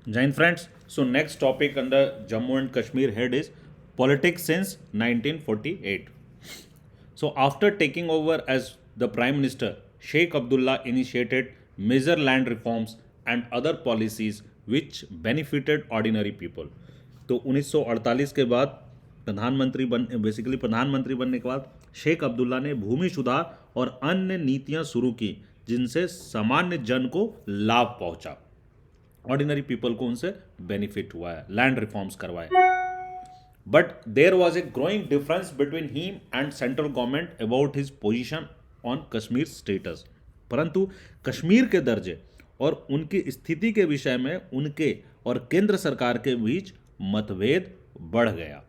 Jain friends, so next topic under Jammu and Kashmir head is politics since 1948. So after taking over as the Prime Minister, Sheikh Abdullah initiated major land reforms and other policies which benefited ordinary people. तो 1948 के बाद प्रधानमंत्री बनने के बाद शेख अब्दुल्ला ने भूमि सुधार और अन्य नीतियां शुरू की जिनसे सामान्य जन को लाभ पहुंचा। ऑर्डिनरी पीपल को उनसे बेनिफिट हुआ है, लैंड रिफॉर्म्स करवाए। But there was a growing difference between him and central government about his position on Kashmir status. परंतु कश्मीर के दर्जे और उनकी स्थिति के विषय में उनके और केंद्र सरकार के बीच मतभेद बढ़ गया।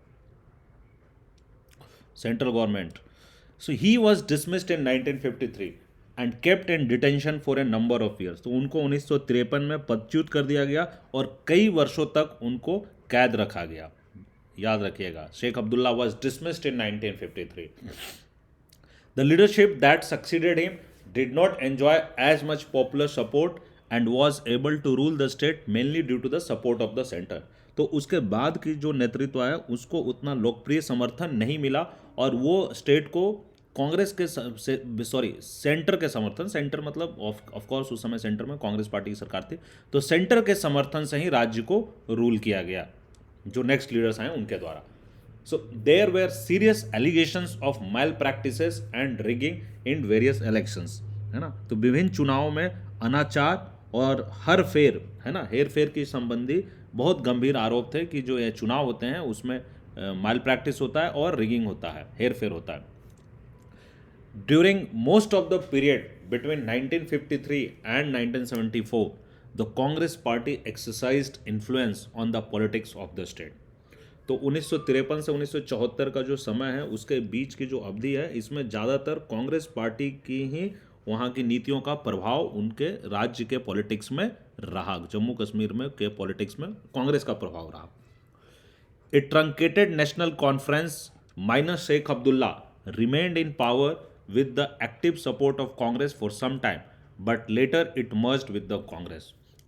Central government, so he was dismissed in 1953 and kept in detention for a number of years. तो उनको 1953 में पदच्युत कर दिया गया और कई वर्षों तक उनको कैद रखा गया। याद रखिएगा, Sheikh Abdullah was dismissed in 1953। The leadership that succeeded him did not enjoy as much popular support and was able to rule the state mainly due to the support of the centre. तो उसके बाद की जो नेतृत्व आया उसको उतना लोकप्रिय समर्थन नहीं मिला और वो स्टेट को कांग्रेस के सेंटर के समर्थन, सेंटर मतलब ऑफ कोर्स उस समय सेंटर में कांग्रेस पार्टी की सरकार थी, तो सेंटर के समर्थन से ही राज्य को रूल किया गया जो नेक्स्ट लीडर्स आए उनके द्वारा। So there were serious allegations of malpractices and rigging in various elections, है ना। तो विभिन्न चुनावों में अनाचार और हेर फेर की संबंधी बहुत गंभीर आरोप थे कि जो ये चुनाव होते हैं उसमें मैल प्रैक्टिस होता है और रिगिंग होता है, हेर फेर होता है। During most of the period between 1953 and 1974, the Congress party exercised influence on the politics of the state. तो 1953 से 1974 का जो समय है उसके बीच की जो अवधि है इसमें ज़्यादातर कांग्रेस पार्टी की ही वहाँ की नीतियों का प्रभाव उनके राज्य के पॉलिटिक्स में रहा। जम्मू कश्मीर में के पॉलिटिक्स में कांग्रेस का प्रभाव रहा। A truncated national conference minus Sheikh Abdullah remained in power with the active support of Congress for some time, but later it merged with the Congress.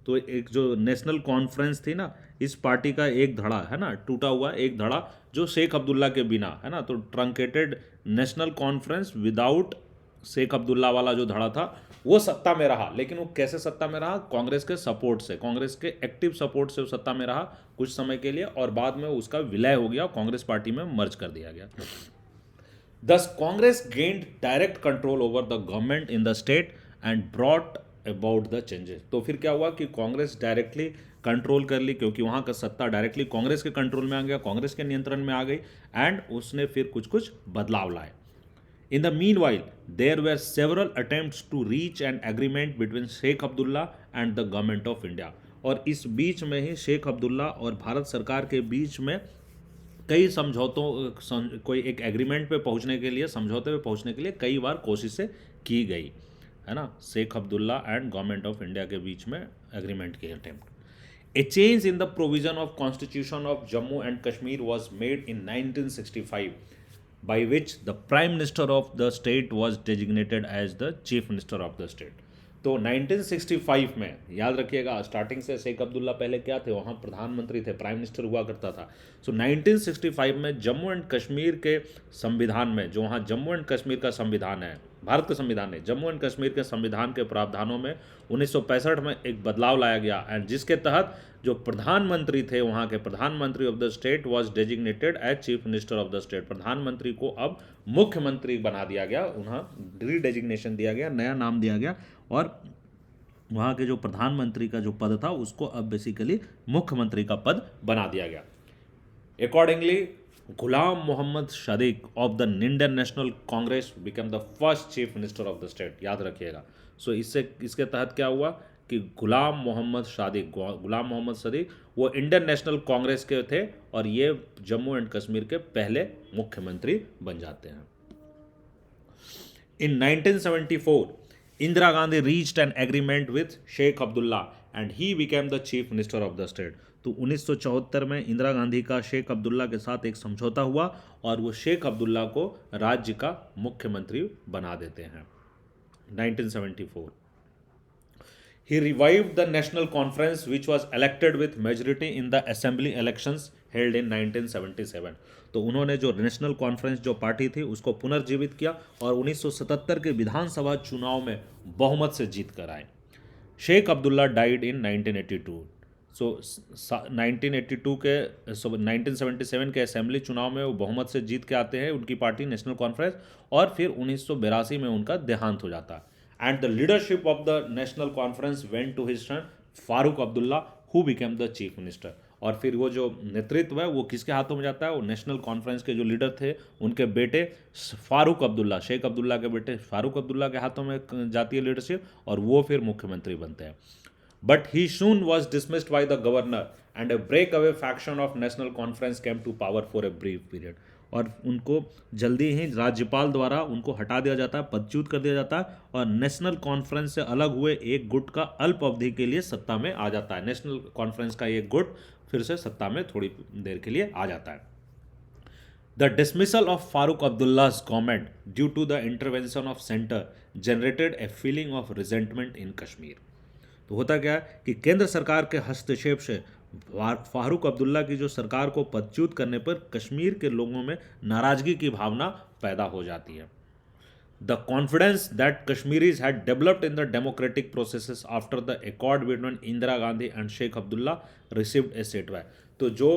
तो एक जो नेशनल कॉन्फ्रेंस थी ना, इस पार्टी का एक धड़ा है ना, टूटा हुआ एक धड़ा जो शेख अब्दुल्ला के बिना है ना, तो truncated National Conference without Sheikh Abdullah वाला जो धड़ा था वो सत्ता में रहा। लेकिन वो कैसे सत्ता में रहा? कांग्रेस के सपोर्ट से, कांग्रेस के एक्टिव सपोर्ट से वो सत्ता में रहा कुछ समय के लिए और बाद में उसका विलय हो गया, कांग्रेस पार्टी में मर्ज कर दिया गया। Thus, Congress gained direct control over the government in the state and brought about the changes. तो फिर क्या हुआ कि कांग्रेस डायरेक्टली कंट्रोल कर ली, क्योंकि वहाँ का सत्ता डायरेक्टली कांग्रेस के कंट्रोल में आ गया, कांग्रेस के नियंत्रण में आ गई एंड उसने फिर कुछ कुछ बदलाव लाए। In the meanwhile, there were several attempts to reach an agreement between Sheikh Abdullah and the government of India. और इस बीच में ही शेख अब्दुल्ला और भारत सरकार के बीच में कई कोई एक एग्रीमेंट पे पहुंचने के लिए, समझौते पे पहुंचने के लिए कई बार कोशिशें की गई, है ना। Sheikh Abdullah and government of India के बीच में एग्रीमेंट की attempt. A change in the provision of constitution of Jammu and Kashmir was made in 1965 by which the prime minister of the state was designated as the chief minister of the state. तो 1965 में याद रखिएगा, starting से शेख अब्दुल्ला पहले क्या थे, वहाँ प्रधानमंत्री थे, प्राइम मिनिस्टर हुआ करता था। सो 1965 में जम्मू एंड कश्मीर के संविधान में, जो वहाँ जम्मू एंड कश्मीर का संविधान है, भारत का संविधान है, जम्मू एंड कश्मीर के संविधान के प्रावधानों में 1965 में एक बदलाव लाया गया एंड जिसके तहत जो प्रधानमंत्री थे, वहाँ के प्रधानमंत्री of the state was designated as chief minister of the state. प्रधानमंत्री को अब मुख्यमंत्री बना दिया गया, उन्हें रीडेजिग्नेशन दिया गया, नया नाम दिया गया और वहाँ के जो प्रधानमंत्री का जो पद था उसको अब बेसिकली मुख्यमंत्री का पद बना दिया गया। Accordingly Ghulam Mohammad Sadiq of the Indian National Congress become the first chief minister of the state. याद रखिएगा। सो इसके तहत क्या हुआ कि गुलाम मोहम्मद सदीक वो इंडियन नेशनल कांग्रेस के थे और ये जम्मू एंड कश्मीर के पहले मुख्यमंत्री बन जाते हैं। In 1974 Indira Gandhi reached an agreement with Sheikh Abdullah and he became the chief minister of the state. तो 1974 में इंदिरा गांधी का शेख अब्दुल्ला के साथ एक समझौता हुआ और वो शेख अब्दुल्ला को राज्य का मुख्यमंत्री बना देते हैं 1974। He revived the National Conference, which was elected with majority in the assembly elections held in 1977. तो उन्होंने जो नेशनल कॉन्फ्रेंस जो पार्टी थी उसको पुनर्जीवित किया और 1977 के विधानसभा चुनाव में बहुमत से जीत कर आए. Sheikh Abdullah died in 1982. So 1982 के 1977 के असेंबली चुनाव में वो बहुमत से जीत के आते हैं उनकी पार्टी नेशनल कॉन्फ्रेंस, और फिर 1982 में उनका देहांत हो जाता है. And the leadership of the National Conference went to his son Farooq Abdullah, who became the chief minister. और फिर वो जो नेतृत्व है वो किसके हाथों में जाता है? वो नेशनल कॉन्फ्रेंस के जो लीडर थे उनके बेटे फारूक अब्दुल्ला, शेख अब्दुल्ला के बेटे फारूक अब्दुल्ला के हाथों में जाती है लीडरशिप, और वो फिर मुख्यमंत्री बनते हैं. But he soon was dismissed by the governor and a breakaway faction of National Conference came to power for a brief period. और उनको जल्दी ही राज्यपाल द्वारा उनको हटा दिया जाता है, पदच्युत कर दिया जाता है, और नेशनल कॉन्फ्रेंस से अलग हुए एक गुट का अल्प अवधि के लिए सत्ता में आ जाता है. नेशनल कॉन्फ्रेंस का एक गुट फिर से सत्ता में थोड़ी देर के लिए आ जाता है. The dismissal of Farooq Abdullah's government due to the intervention of center generated a feeling of resentment in Kashmir. तो होता क्या है कि केंद्र सरकार के हस्तक्षेप से फारूक अब्दुल्ला की जो सरकार को पदच्युत करने पर कश्मीर के लोगों में नाराजगी की भावना पैदा हो जाती है. The confidence that Kashmiris had developed in the democratic processes after the accord between Indira Gandhi and Sheikh Abdullah received a setback. तो जो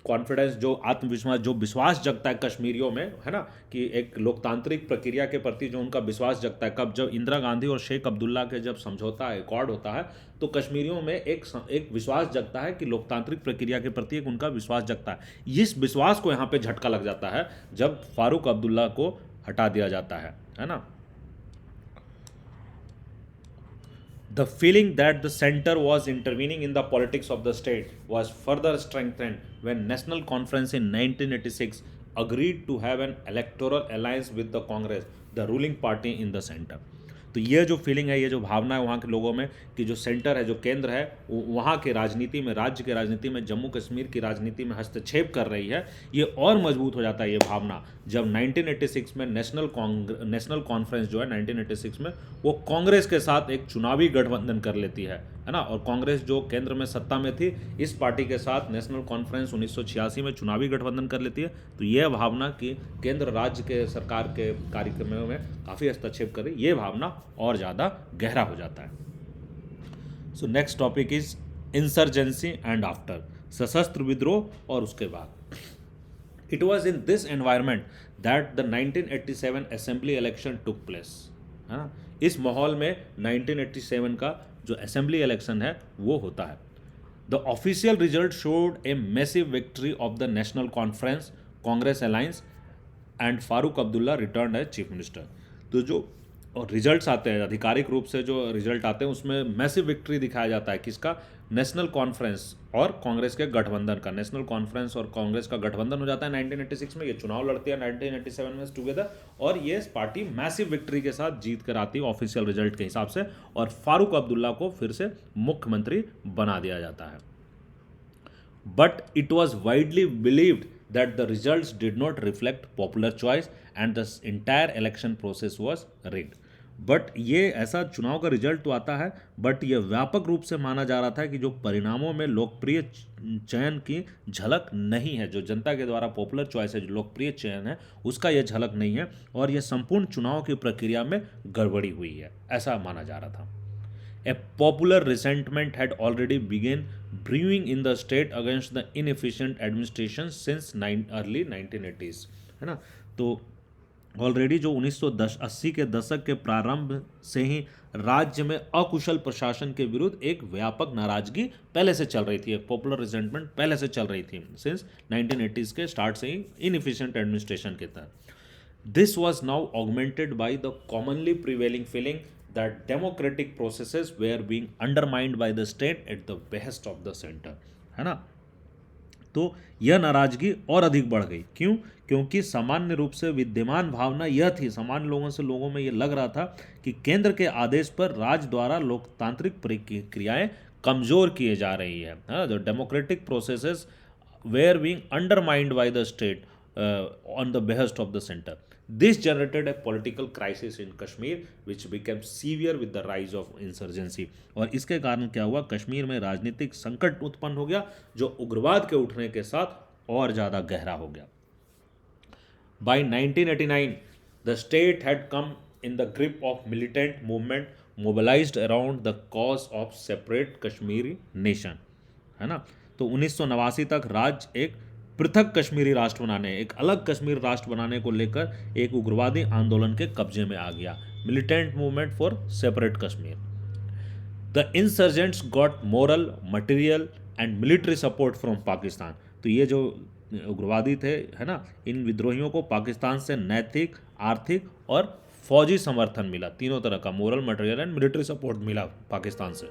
कॉन्फिडेंस, जो आत्मविश्वास, जो विश्वास जगता है कश्मीरियों में, है ना, कि एक लोकतांत्रिक प्रक्रिया के प्रति जो उनका विश्वास जगता है, कब जब इंदिरा गांधी और शेख अब्दुल्ला के जब समझौता एकॉर्ड होता है तो कश्मीरियों में एक विश्वास जगता है कि लोकतांत्रिक प्रक्रिया के प्रति एक उनका विश्वास जगता है. इस विश्वास को यहाँ पे झटका लग जाता है जब फारूक अब्दुल्ला को हटा दिया जाता है ना. The feeling that the center was intervening in the politics of the state was further strengthened when National Conference in 1986 agreed to have an electoral alliance with the Congress, the ruling party in the center. तो ये जो feeling है, ये जो भावना है वहाँ के लोगों में कि जो सेंटर है, जो केंद्र है, वहाँ के राजनीति में, राज्य के राजनीति में, जम्मू कश्मीर की राजनीति में हस्तक्षेप कर रही है, ये और मजबूत हो जाता है ये भावना जब 1986 में नेशनल कॉन्फ्रेंस जो है 1986 में वो कांग्रेस के साथ एक चुनावी गठबंधन कर लेती है ना. और कांग्रेस जो केंद्र में सत्ता में थी, इस पार्टी के साथ नेशनल कॉन्फ्रेंस 1986 में चुनावी गठबंधन कर लेती है. तो यह भावना कि केंद्र राज्य के सरकार के कार्यक्रमों में काफ़ी हस्तक्षेप कर रही, ये भावना और ज़्यादा गहरा हो जाता है. So next topic is insurgency and after, सशस्त्र विद्रोह और उसके बाद. It was in this environment that the 1987 assembly election took place, है ना. इस माहौल में 1987 का जो असेंबली इलेक्शन है वो होता है. The official result showed a massive victory of the National Conference Congress alliance and Farooq Abdullah return as chief minister. तो जो और रिजल्ट्स आते हैं, आधिकारिक रूप से जो रिजल्ट आते हैं उसमें मैसिव विक्ट्री दिखाया जाता है किसका? नेशनल कॉन्फ्रेंस और कांग्रेस के गठबंधन का. नेशनल कॉन्फ्रेंस और कांग्रेस का गठबंधन हो जाता है 1986 में. ये चुनाव लड़ती है 1987 में टुगेदर, और ये पार्टी मैसिव विक्ट्री के साथ जीत कर आती है ऑफिशियल रिजल्ट के हिसाब से, और फारूक अब्दुल्ला को फिर से मुख्यमंत्री बना दिया जाता है. But it was widely believed that the results did not reflect popular choice and the entire election process was rigged. But ये ऐसा चुनाव का रिजल्ट तो आता है, बट ये व्यापक रूप से माना जा रहा था कि जो परिणामों में लोकप्रिय चयन की झलक नहीं है, जो जनता के द्वारा पॉपुलर चॉइस है, जो लोकप्रिय चयन है, उसका ये झलक नहीं है, और ये संपूर्ण चुनाव की प्रक्रिया में गड़बड़ी हुई है, ऐसा माना जा रहा था. A popular resentment had already begun brewing in the state against the inefficient administration since early 1980s, है ना. तो ऑलरेडी जो 1980 के दशक के प्रारंभ से ही राज्य में अकुशल प्रशासन के विरुद्ध एक व्यापक नाराजगी पहले से चल रही थी, एक पॉपुलर रिजेंटमेंट पहले से चल रही थी सिंस 1980s के स्टार्ट से ही इनएफिशिएंट एडमिनिस्ट्रेशन के तहत. This was now augmented by the commonly prevailing feeling that democratic processes were being undermined by the state at the behest of the center, है ना. तो यह नाराजगी और अधिक बढ़ गई. क्यों? क्योंकि सामान्य रूप से विद्यमान भावना यह थी, सामान्य लोगों में यह लग रहा था कि केंद्र के आदेश पर राज्य द्वारा लोकतांत्रिक प्रक्रियाएं कमजोर किए जा रही है. The democratic processes were being undermined by the state on the behest of the centre. This generated a political crisis in Kashmir which became severe with the rise of insurgency. और इसके कारण क्या हुआ, कश्मीर में राजनीतिक संकट उत्पन्न हो गया जो उग्रवाद के उठने के साथ और ज़्यादा गहरा हो गया. By 1989, the state had come in the grip of militant movement mobilized around the cause of separate Kashmiri nation. है ना. तो 1989 तक राज्य एक पृथक कश्मीरी राष्ट्र बनाने, एक अलग कश्मीर राष्ट्र बनाने को लेकर एक उग्रवादी आंदोलन के कब्जे में आ गया. Militant movement for separate Kashmir. The insurgents got moral, material and military support from Pakistan. तो ये जो उग्रवादी थे, है ना, इन विद्रोहियों को पाकिस्तान से नैतिक, आर्थिक और फौजी समर्थन मिला. तीनों तरह का moral, material and military support मिला पाकिस्तान से.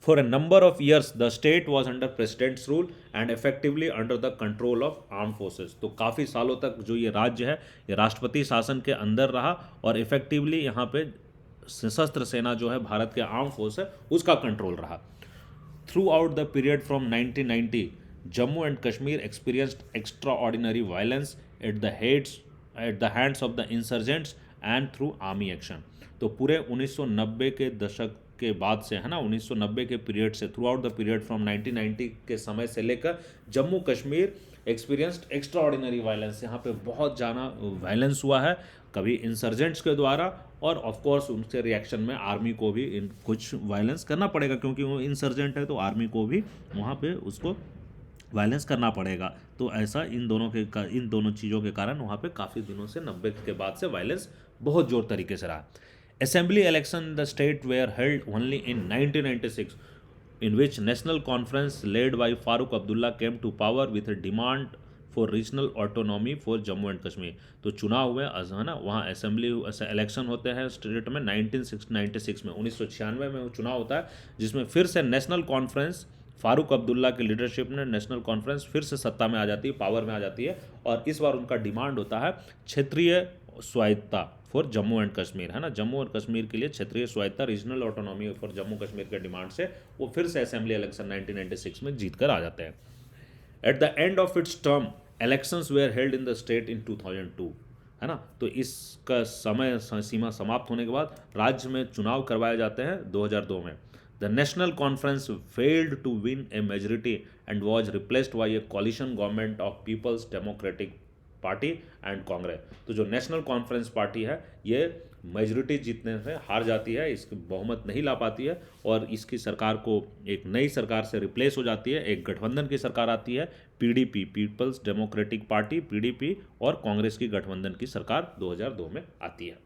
For a number of years the state was under presidents rule and effectively under the control of arm forces. तो काफ़ी सालों तक जो ये राज्य है ये राष्ट्रपति शासन के अंदर रहा और इफेक्टिवली यहाँ पे सशस्त्र सेना जो है भारत के आर्म फोर्स है उसका कंट्रोल रहा. Through out the period from 1990 Jammu and Kashmir experienced extraordinary violence at the hands of the insurgents and through army action. तो पूरे 1990 के दशक के बाद से, है ना, 1990 के पीरियड से, through out the period from 1990 के समय से लेकर Jammu Kashmir experienced extraordinary violence. यहाँ पे बहुत ज़्यादा वायलेंस हुआ है, कभी इंसर्जेंट्स के द्वारा और ऑफ कोर्स उनसे रिएक्शन में आर्मी को भी कुछ वायलेंस करना पड़ेगा क्योंकि वो इंसर्जेंट है तो आर्मी को भी वहाँ पे उसको वायलेंस करना पड़ेगा. तो ऐसा इन दोनों चीज़ों के कारण वहाँ पे काफ़ी दिनों से 90 के बाद से वायलेंस बहुत जोर तरीके से रहा. Assembly election in the state were held only in 1996 in which National Conference led by Farooq Abdullah came to power with a demand for regional autonomy for Jammu and Kashmir. तो चुनाव हुए, है ना, वहाँ असेंबली इलेक्शन होते हैं स्टेट में 1996 में. 1996 में वो चुनाव होता है जिसमें फिर से नेशनल कॉन्फ्रेंस, फारूक अब्दुल्ला की लीडरशिप ने नेशनल कॉन्फ्रेंस फिर से सत्ता में आ जाती है, पावर में आ जाती है और इस बार उनका डिमांड होता है क्षेत्रीय स्वायत्ता फॉर जम्मू एंड कश्मीर, है ना. जम्मू और कश्मीर के लिए क्षेत्रीय स्वायत्ता, regional autonomy for Jammu Kashmir के डिमांड से वो फिर से असेंबली इलेक्शन 1996 में जीत कर आ जाते हैं. At the end of its term elections where held in the state इन 2002, है ना. तो इसका समय सीमा समाप्त होने के बाद राज्य में चुनाव करवाए जाते हैं 2002 में. The National Conference failed to win a majority and was replaced by a coalition government of People's Democratic Party and Congress. तो जो नेशनल कॉन्फ्रेंस पार्टी है ये मेजोरिटी जीतने से हार जाती है, इसकी बहुमत नहीं ला पाती है और इसकी सरकार को एक नई सरकार से रिप्लेस हो जाती है. एक गठबंधन की सरकार आती है, PDP, people's democratic party, PDP, और कांग्रेस की गठबंधन की सरकार 2002 में आती है.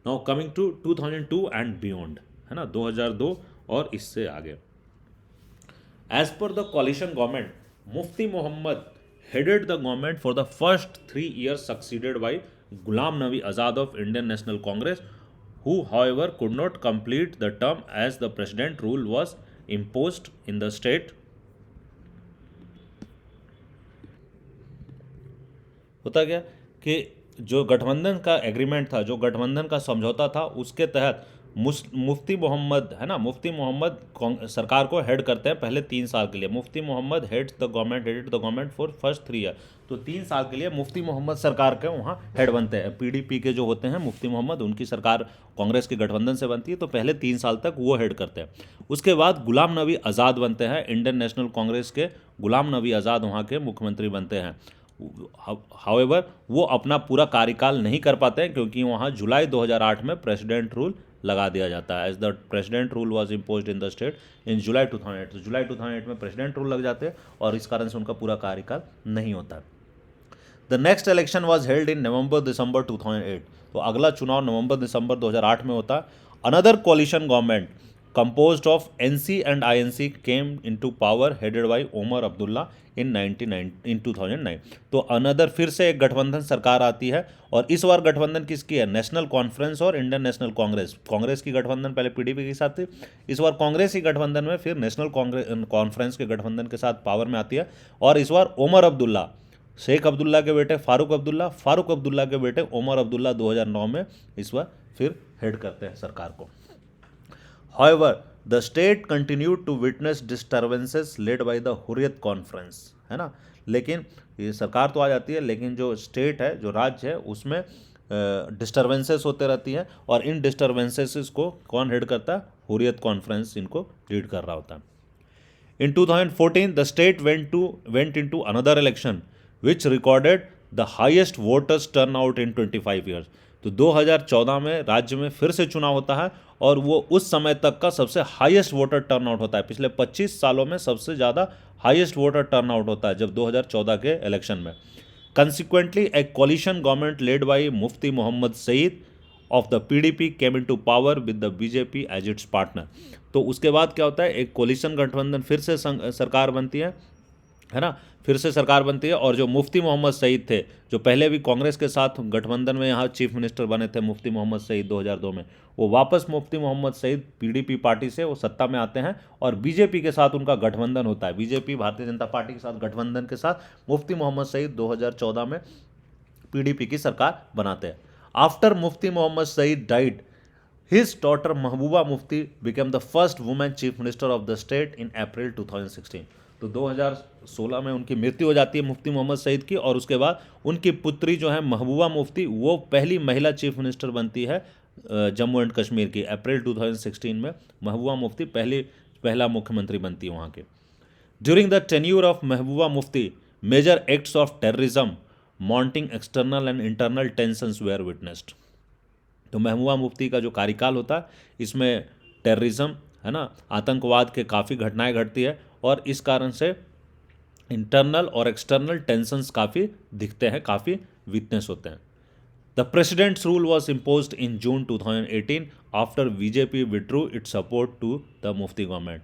Now coming to 2002 and beyond, है ना, 2002 और इससे आगे. As per the coalition government, Mufti Mohammad headed the government for the first 3 years succeeded by Ghulam Nabi Azad of Indian National Congress, who however could not complete the term as the president rule was imposed in the state. होता क्या कि जो गठबंधन का agreement था, जो गठबंधन का समझौता था, उसके तहत मुफ्ती मोहम्मद, है ना, मुफ्ती मोहम्मद सरकार को हेड करते हैं पहले 3 साल के लिए. Mufti Mohammad headed the government for first 3 years. तो 3 साल के लिए मुफ्ती मोहम्मद सरकार के वहाँ हेड बनते हैं. पीडीपी के जो होते हैं मुफ्ती मोहम्मद, उनकी सरकार कांग्रेस के गठबंधन से बनती है तो पहले 3 साल तक वो हेड करते हैं. उसके बाद गुलाम नबी आज़ाद बनते हैं, इंडियन नेशनल कांग्रेस के गुलाम नबी आज़ाद वहाँ के मुख्यमंत्री बनते हैं. हाउएवर वो अपना पूरा कार्यकाल नहीं कर पाते हैं क्योंकि वहाँ जुलाई 2008 में प्रेसिडेंट रूल लगा दिया जाता है. As the president rule was imposed in the state in July 2008. तो जुलाई 2008 में प्रेसिडेंट रूल लग जाते हैं और इस कारण से उनका पूरा कार्यकाल नहीं होता है. The next election was held in November December 2008. तो अगला चुनाव नवंबर-दिसंबर 2008 में होता है. Another coalition government composed of NC and INC came into power headed by Omar Abdullah in 2009. तो अनदर फिर से एक गठबंधन सरकार आती है और इस बार गठबंधन किसकी है, नेशनल कॉन्फ्रेंस और इंडियन नेशनल कांग्रेस. कांग्रेस की गठबंधन पहले पीडीपी के साथ थी, इस बार कांग्रेस की गठबंधन में फिर नेशनल कॉन्फ्रेंस के गठबंधन के साथ पावर में आती है और इस बार ओमर अब्दुल्ला, शेख अब्दुल्ला के बेटे फारूक अब्दुल्ला के बेटे ओमर अब्दुल्ला 2009 में इस बार फिर हेड करते हैं सरकार को. However, the state continued to witness disturbances led by the Hurriyat Conference, है ना। लेकिन ये सरकार तो आ जाती है, लेकिन जो स्टेट है, जो राज्य है, उसमें डिस्टर्बेंसेस होते रहती हैं, और इन डिस्टर्बेंसेस को कौन हेड करता है? हुर्रियत कॉन्फ्रेंस इनको लीड कर रहा होता है। In 2014, the state went into another election, which recorded the highest voters turnout in 25 years. तो 2014 में राज्य में फिर से चुनाव होता है, और वो उस समय तक का सबसे हाईएस्ट वोटर टर्नआउट होता है। पिछले 25 सालों में सबसे ज़्यादा हाईएस्ट वोटर टर्नआउट होता है जब 2014 के इलेक्शन में। Consequently, a coalition government led by Mufti Muhammad Saeed of the PDP came into power with the BJP as its partner. तो उसके बाद क्या होता है? एक कोलिशन गठबंधन फिर से सरकार बनती है ना, फिर से सरकार बनती है, और जो मुफ्ती मोहम्मद सईद थे, जो पहले भी कांग्रेस के साथ गठबंधन में यहाँ चीफ मिनिस्टर बने थे, मुफ्ती मोहम्मद सईद 2002 में, वो वापस मुफ्ती मोहम्मद सईद पीडीपी पार्टी से वो सत्ता में आते हैं, और बीजेपी के साथ उनका गठबंधन होता है। बीजेपी, भारतीय जनता पार्टी के साथ गठबंधन के साथ मुफ्ती मोहम्मद सईद 2014 में पीडीपी की सरकार बनाते हैं। After Mufti Mohammad Sayeed died, his daughter Mahbooba Mufti became the first woman chief minister of the state in April 2016. तो 2016 में उनकी मृत्यु हो जाती है मुफ्ती मोहम्मद सईद की, और उसके बाद उनकी पुत्री जो है महबूबा मुफ्ती, वो पहली महिला चीफ मिनिस्टर बनती है जम्मू एंड कश्मीर की। अप्रैल 2016 में महबूबा मुफ्ती पहला मुख्यमंत्री बनती है वहाँ के। During the tenure of Mehbooba Mufti, major acts of terrorism, mounting external and internal tensions were witnessed. तो महबूबा मुफ्ती का जो कार्यकाल होता है, इसमें टेररिज्म, है ना, आतंकवाद के काफ़ी घटनाएं घटती है, और इस कारण से इंटरनल और एक्सटर्नल टेंशंस काफ़ी दिखते हैं, काफ़ी वीकनेस होते हैं। The president's rule was imposed in June 2018 after BJP withdrew its support to the Mufti government.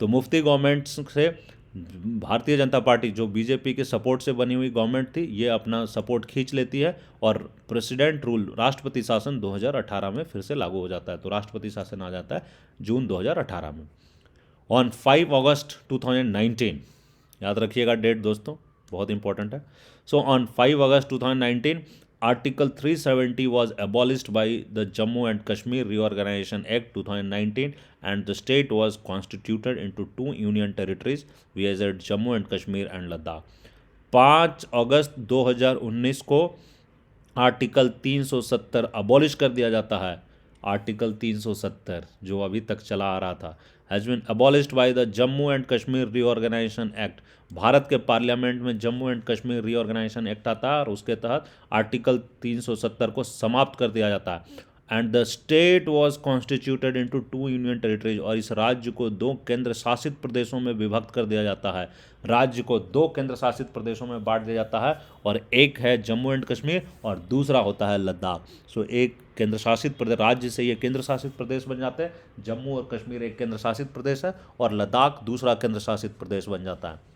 तो मुफ्ती गवर्नमेंट से भारतीय जनता पार्टी, जो बीजेपी के सपोर्ट से बनी हुई गवर्नमेंट थी, ये अपना सपोर्ट खींच लेती है, और प्रेसिडेंट रूल, राष्ट्रपति शासन 2018 में फिर से लागू हो जाता है। तो राष्ट्रपति शासन आ जाता है जून 2018 में। ऑन 5 अगस्त 2019, याद रखिएगा डेट दोस्तों, बहुत इंपॉर्टेंट है। So on 5 August 2019, Article 370 was abolished by the Jammu and Kashmir Reorganization Act 2019, and the state was constituted into 2 union territories, viz. Jammu and Kashmir and Ladakh. 5 अगस्त 2019 को आर्टिकल 370 अबॉलिश कर दिया जाता है। Article 370 जो अभी तक चला आ रहा था, has been abolished by the Jammu and Kashmir reorganisation act. Bharat के पार्लियामेंट में Jammu and Kashmir reorganisation act आता है, और उसके तहत आर्टिकल 370 को समाप्त कर दिया जाता है। And the state was constituted into 2 union territories, और इस राज्य को 2 केंद्र शासित प्रदेशों में विभक्त कर दिया जाता है। राज्य को 2 केंद्र शासित प्रदेशों में बांट दिया जाता है, और एक है जम्मू एंड कश्मीर और दूसरा होता है लद्दाख। सो एक केंद्र शासित प्रदेश, राज्य से ये केंद्र शासित प्रदेश बन जाते हैं। जम्मू और कश्मीर एक केंद्र शासित प्रदेश है, और लद्दाख दूसरा केंद्र शासित प्रदेश बन जाता है।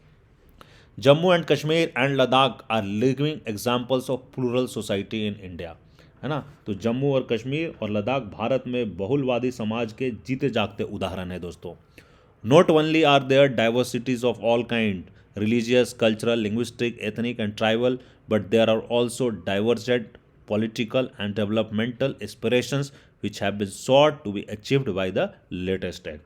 Jammu and Kashmir and Ladakh are living examples of plural society in India, है ना। तो जम्मू और कश्मीर और लद्दाख भारत में बहुलवादी समाज के जीते जागते उदाहरण है दोस्तों। Not only are there diversities of all kind, religious, cultural, linguistic, ethnic and tribal, but there are also divergent political and developmental aspirations which have been sought to be achieved by the latest act.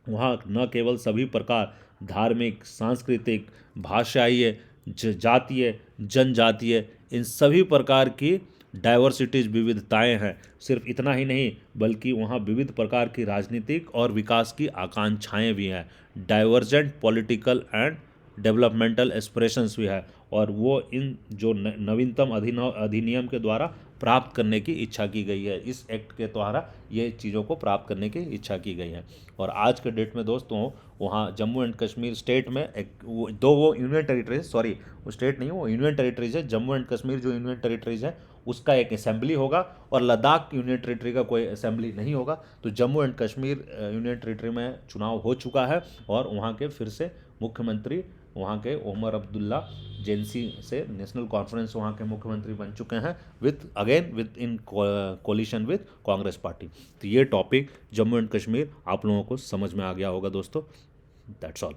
वहाँ न केवल सभी प्रकार धार्मिक, सांस्कृतिक, भाषाई, जातीय, जनजातीय, इन सभी प्रकार की डाइवर्सिटीज, विविधताएं हैं। सिर्फ इतना ही नहीं, बल्कि वहाँ विविध प्रकार की राजनीतिक और विकास की आकांक्षाएं भी हैं। Divergent political and developmental aspirations भी है, और वो इन जो नवीनतम अधिनियम के द्वारा प्राप्त करने की इच्छा की गई है। इस एक्ट के द्वारा ये चीज़ों को प्राप्त करने की इच्छा की गई है। और आज के डेट में दोस्तों, वहाँ जम्मू एंड कश्मीर स्टेट में वो यूनियन टेरिटरीज, सॉरी वो स्टेट नहीं, वो यूनियन टेरिटरीज है। जम्मू एंड कश्मीर जो यूनियन टेरिटरीज है उसका एक असेंबली होगा, और लद्दाख यूनियन टेरिटरी का कोई असेंबली नहीं होगा। तो Jammu and Kashmir union territory में चुनाव हो चुका है, और वहाँ के फिर से मुख्यमंत्री वहाँ के उमर अब्दुल्ला जेंसी से नेशनल कॉन्फ्रेंस वहाँ के मुख्यमंत्री बन चुके हैं, within coalition with Congress party. तो ये टॉपिक जम्मू एंड कश्मीर आप लोगों को समझ में आ गया होगा दोस्तों। That's all.